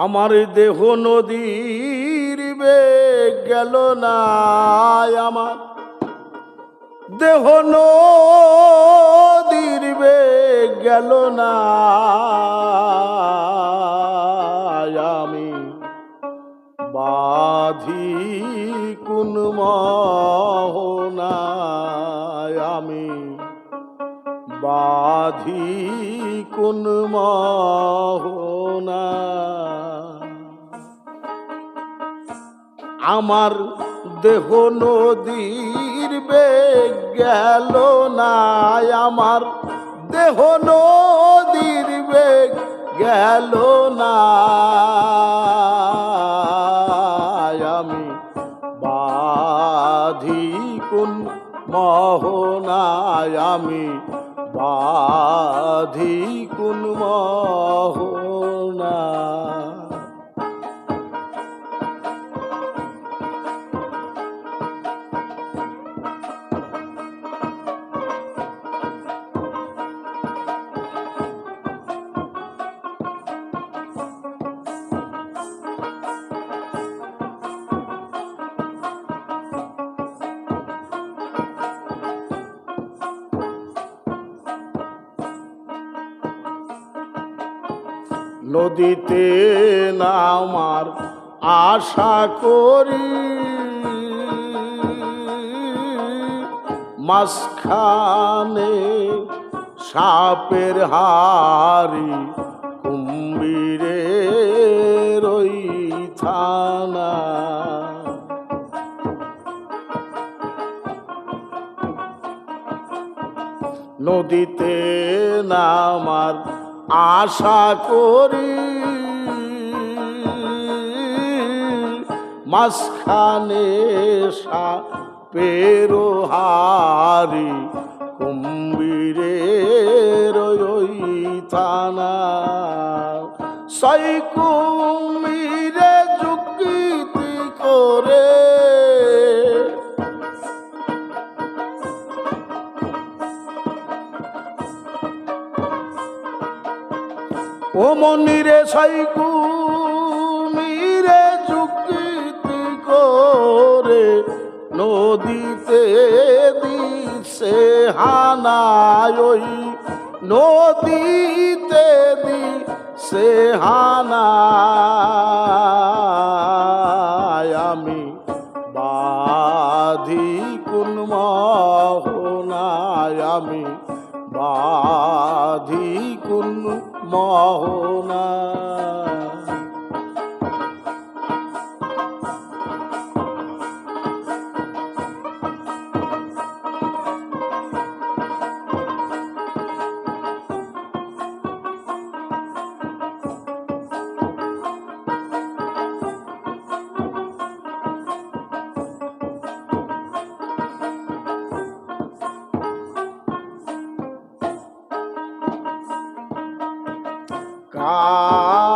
আমার দেহ নদীর বেগ গেল না, আমার দেহ নদীর বেগ গেল না, আমি বাঁধি কোন মোহনায়, আমি বাঁধি কোন মোহনা। আমার দেহ নদীর বেগ গেল না, আমার দেহ নদীর বেগ গেল না, আমি বাঁধি কোন মোহনায়, আমি বাঁধি কোন মোহনা। নদীতে নামার আশা করি, মাঝখানে সাপের হাড়ি, কুম্ভীরের ওই থানা। নদীতে নামার আশা করি, মাঝখানে সাপের হাড়ি, কুম্ভীরের ওই থানা। সেই কুম্ভীরে যুক্তি করে ও মনিরে, সেই কুমিরে যুক্তি করে নদীতে দিছে হানায়, ওই নদীতে দিছে হানায়, আমি বাঁধি কোন মোহনায়, আমি বাঁধি কোন মোহনা।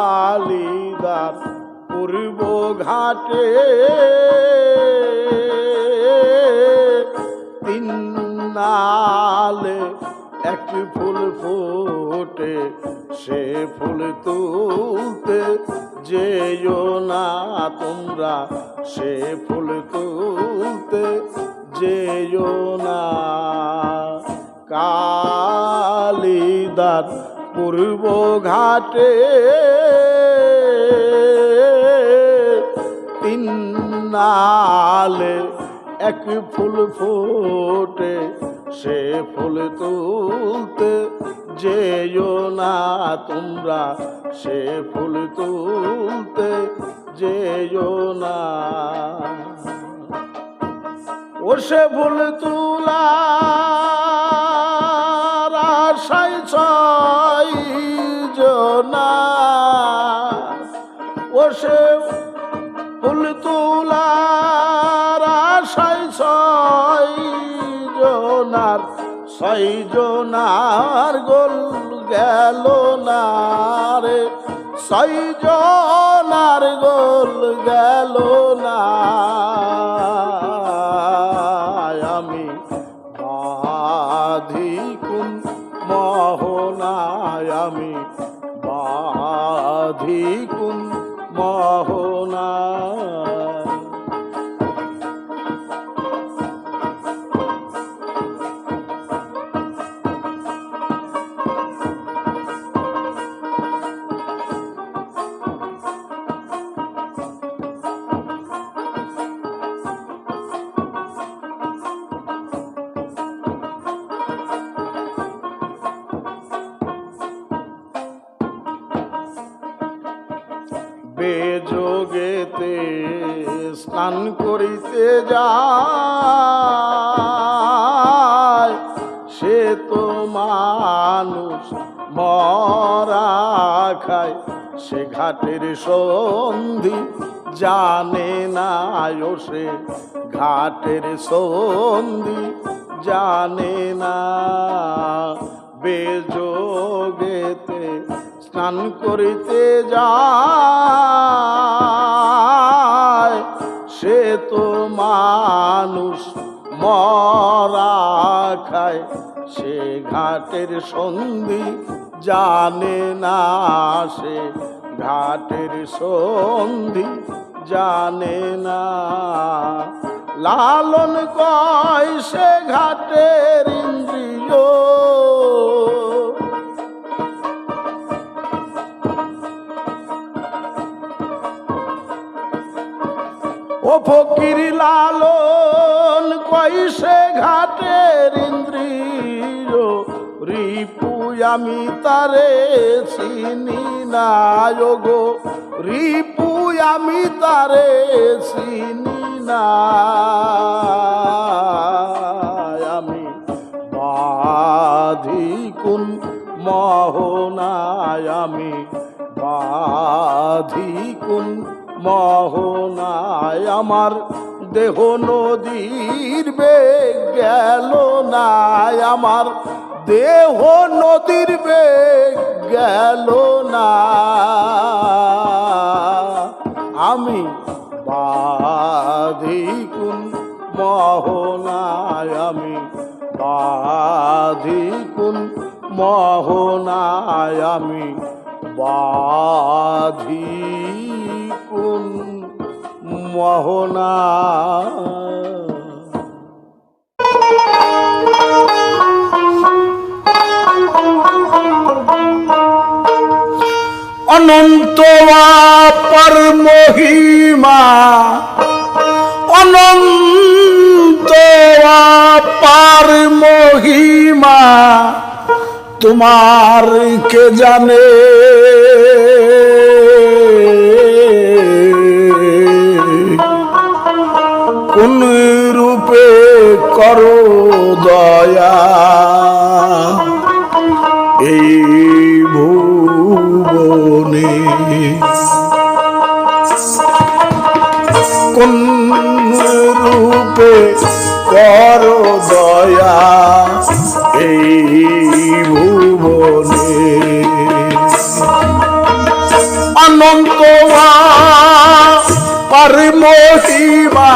কালিদার পূর্ব ঘাটে তিন নালে এক ফুল ফোটে, সে ফুল তুলতে যেও না তোমরা, সে ফুল তুলতে যেও না। কালিদার পূর্ব ঘাটে তিন নালে এক ফুল ফোটে, সে ফুল তুলতে যেও না তোমরা, সে ফুল তুলতে যেও না। ও সে ফুল তুলার আশায় ছয় জনা, ও সে ফুল তুলার আশায় ছয় জনার, ছয় জনার গোল গেল না রে, ছয় জনার গোল গেল না, আমি বাঁধি কোন মোহনায়, আমি বাঁধি কোন বেযোগেতে স্নান করিতে যায়, সে তো মানুষ মরা খায়, সে ঘাটের সন্ধি জানে না, সে ঘাটের সন্ধি জানে না। বেযোগেতে স্নান করিতে যায়, সে তো মানুষ মরা খায়, সে ঘাটের সন্ধি জানে না, সে ঘাটের সন্ধি জানে না। লালন কয় সে ঘাটের ইন্দ্রিয়, ও ফকির লালন কয় সে ঘাটের ইন্দ্রিয়, রিপু আমি তারে চিনি না গো, রিপু আমি তারে চিনি না। আমি বাধি কোন মোহনায়, আমি বাধি কোন মোহনায়, আমার দেহ নদীর বেগ গেল না, আমার দেহ নদীর বেগ গেল না। আমি বাধি কোন মোহনায়, আমি বাধি কোন মোহনায়, আমি বাধি কোন মোহনায়। অনন্ত অপার মহিমা, অনন্ত অপার মহিমা, তোমার কে জানে। কোন রূপে করো দয়া এই ভুবনে, কোন রূপে করো দয়া এই ভুবনে। অনন্ত অপার মহিমা,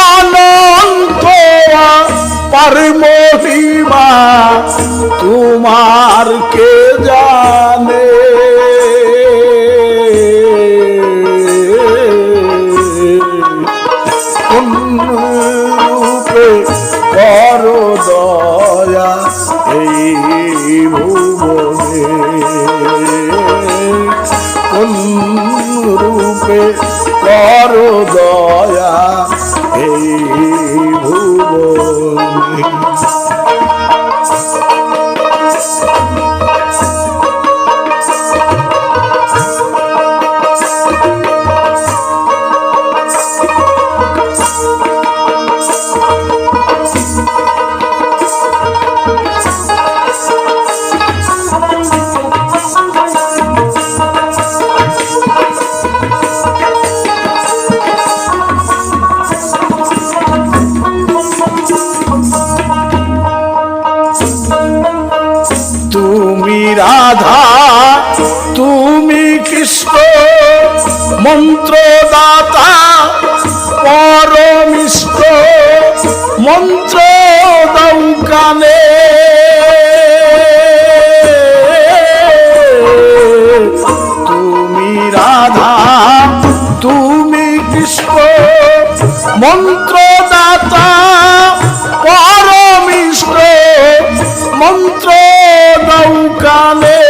অনন্ত অপার মহিমা, তোমার কে জানে। কোন রূপে করো দয়া এই ভুবনে, কোন রূপে করো দয়া এই ভুবনে। রাধা তুমি কৃষ্ণ মন্ত্রদাতা পরমিষ্ট, মন্ত্র দাও কানে। তুমি রাধা তুমি কৃষ্ণ মন্ত্রদাতা পরমিষ্ট, মন্ত্র দাও কানে।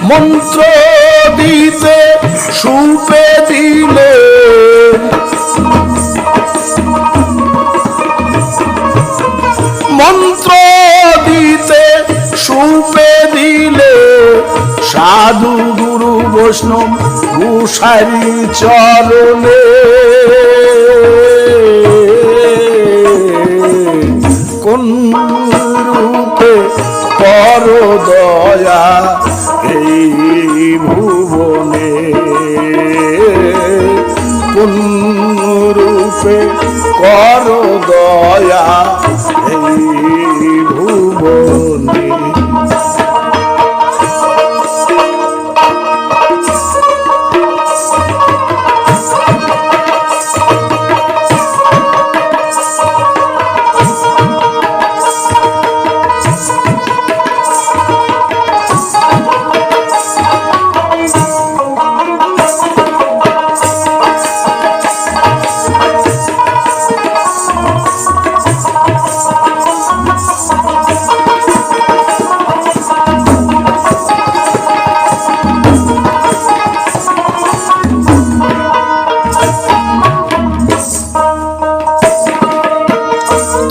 মন্ত্র দিতে সুপে দিলে, মন্ত্র দিতে সুপে দিলে, সাধু গুরু বৈষ্ণব গোসাইরি চরণে কোন রূপে কর দয়া এই ভুবনে, কোন রূপে কর দয়া এই ভুবনে।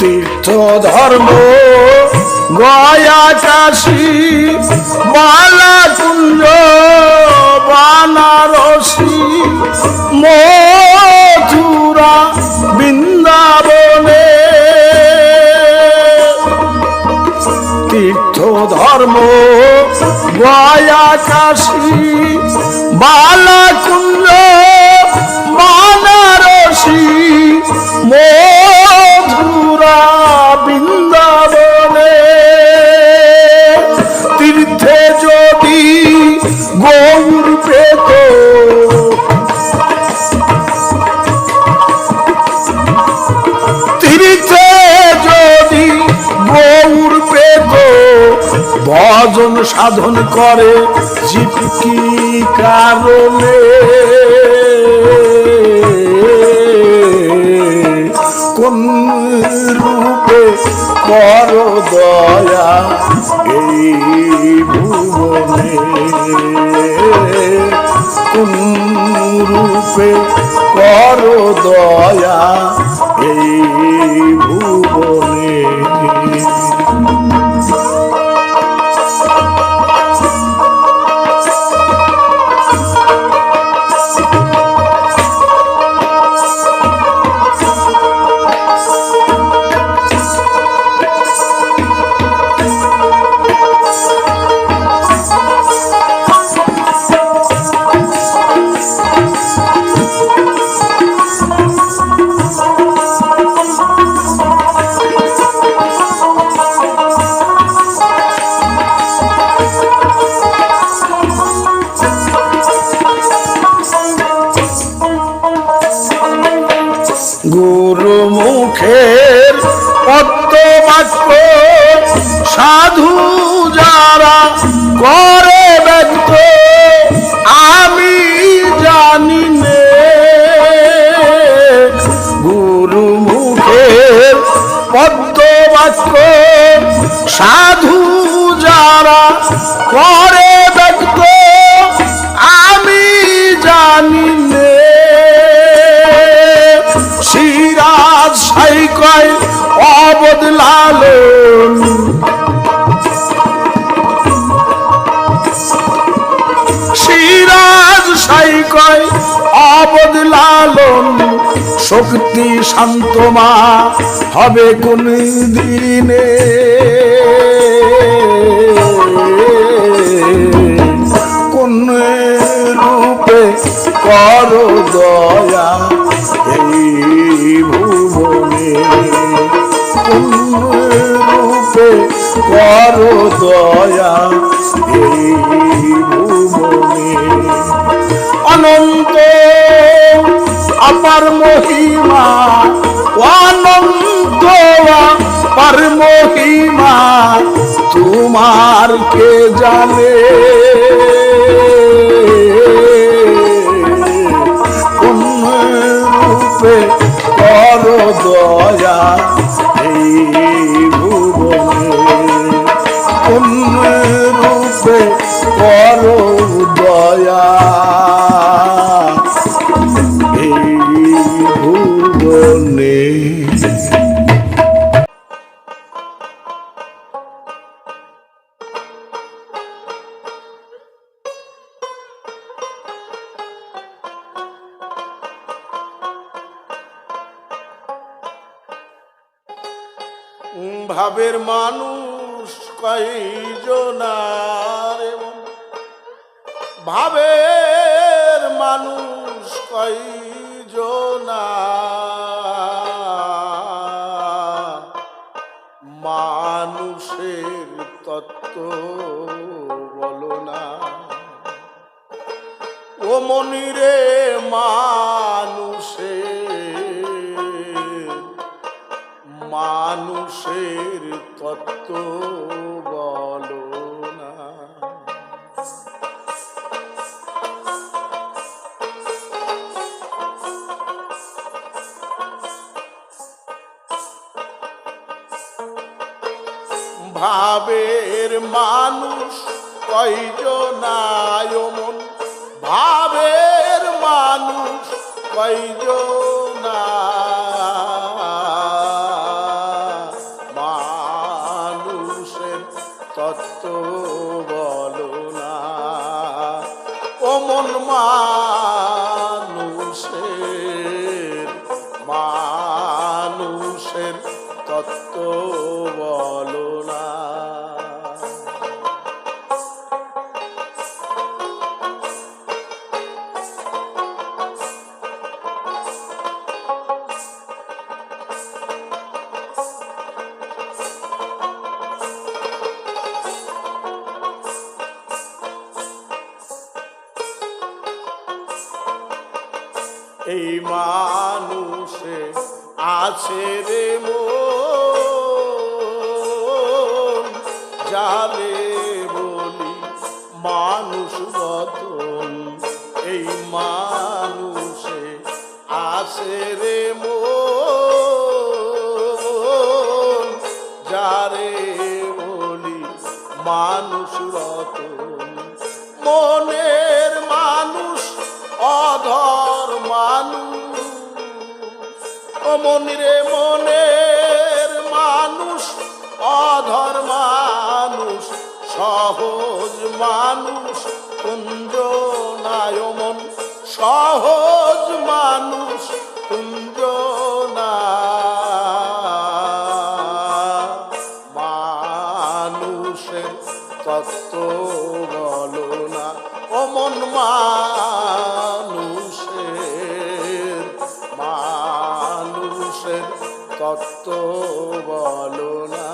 তীর্থ ধর্ম গয়া কাশী বালাকুঞ্জ বানারসী মথুরা বৃন্দাবনে, তীর্থ ধর্ম গয়া কাশী বালাকুঞ্জ বানারসী মথুরা বৃন্দাবনে, তীর্থে যদি গৌর পেত তীর্থে যদি গৌর পেত ভজন সাধন করে জীব কি কারণে, কোন রূপে কর দয়া এই ভুবনে, কোন রূপে কর দয়া এই ভুবনে। গুরু মুখের পদ্মবাক্য সাধু যারা করে ব্যক্ত আমি জানি নে, গুরু মুখের পদ্মবাক্য সাধু যারা করে ব্যক্ত আমি জানি নে, সিরাজ সাই কয় অবদলালন, সিরাজ সাই কয় অবদলালন, শক্তি শান্তমা হবে কোন দিনে, কোন রূপে কর দয়া এই ভুবনে, কোন রূপে কর দয়া এই ভুবনে। অনন্ত অপার মহিমা, অনন্ত অপার মহিমা তোমার কে জানে, কোন রূপে কর দয়া এই ভুবনে, কোন রূপে কর দয়া এই ভুবনে। ভাবের মানুষ কয়জনার, ভাবের মানুষ কয়জনা, মানুষের তত্ত্ব বলো না। ও মনিরে মানুষের তত্ত্ব বলো না। ভাবের মানুষ কয়জনায় মন, ভাবের মানুষ কয়জনা, মানুষের তত্ত্ব বলো না। ও মন মানুষের তত্ত্ব বলো না। এই মানুষে আছে রে মন, যারে বলি মানুষ রতন। এই মানুষে আছে রে মন, যারে বলি মানুষ রতন। মনের মানুষ অধর মানুষ, ও মনিরে মনের মানুষ অধর মানুষ, সহজ মানুষ কুঞ্জ নাই মন, সহজ মানুষ কুঞ্জ না। মানুষের তত্ত্ব বলো না। ও মন মানুষের তত্ত্ব বলো না।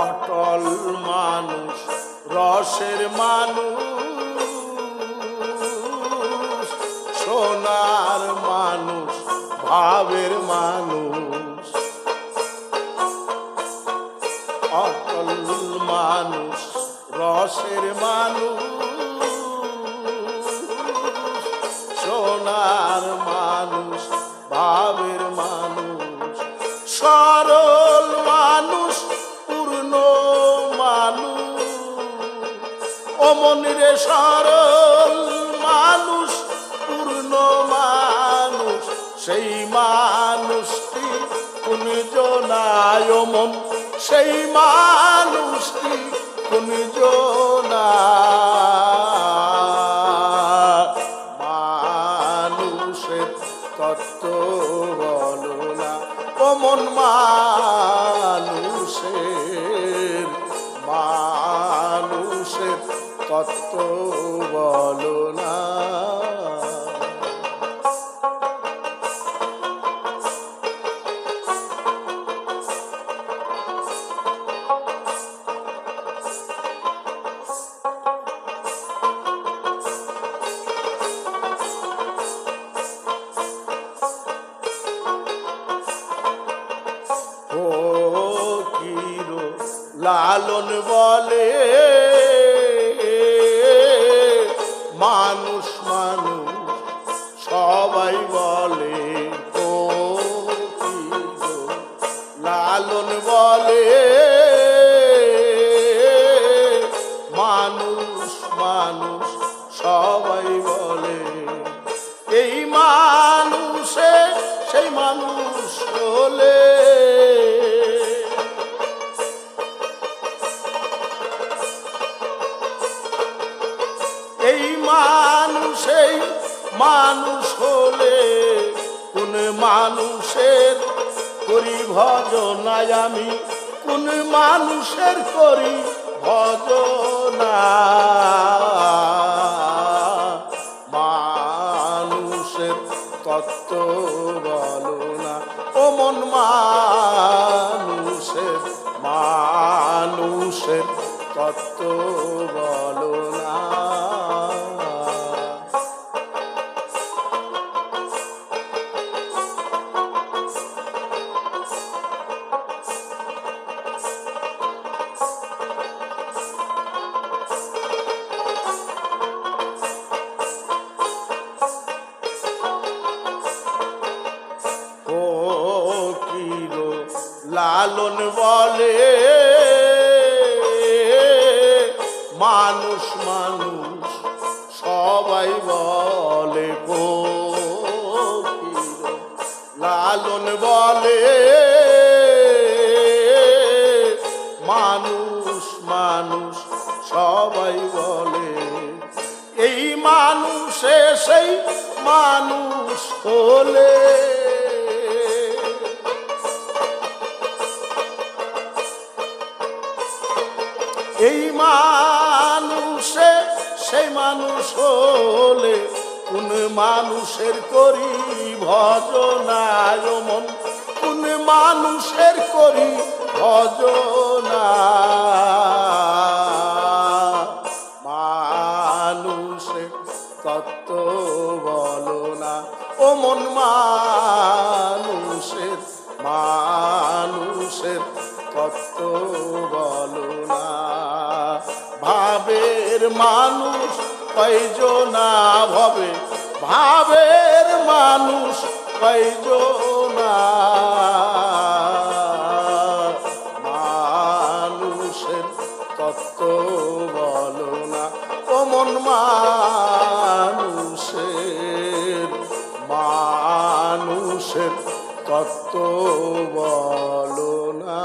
অটল মানুষ রসের মানুষ, সোনার মানুষ ভাবের মানুষ। অটল মানুষ রসের মানুষ, সোনার মানুষ ভাবের মানুষ। সরল মানুষ পূর্ণ মানুষ, ও মনিরে সরল মানুষ পূর্ণ মানুষ। সেই মানুষটি কুঞ্জনায় মন, সেই মানুষটি কুঞ্জনা। মানুষের তত্ত্ব বলো না। ও মন মানুষের তত্ত্ব বলো না। লালন বলে মানুষ মানুষ সবাই বলে, ও লালন বলে মানুষ মানুষ সবাই বলে। এই মানুষে সেই মানুষ হলে এই মানুষেই মানুষ হলে কোন মানুষের করি ভজনা আমি কোন মানুষের করি ভজনা মানুষের তত্ত্ব বলো না ও মন মানুষের তত্ত্ব বলো না লালন বলে মানুষ মানুষ সবাই বলে লালন বলে মানুষ মানুষ সবাই বলে এই মানুষে সেই মানুষ হলে এই মানুষে সেই মানুষ হলে কোন মানুষের করি ভজনা মন কোন মানুষের করি ভজনা মানুষের তত্ত্ব বলো না ও মন মানুষের তত্ত্ব বলো না ভাবের মানুষ কয়জনা ভাবের মানুষ কয়জনা মানুষের তত্ত্ব বলো না ও মন মানুষের তত্ত্ব বলো না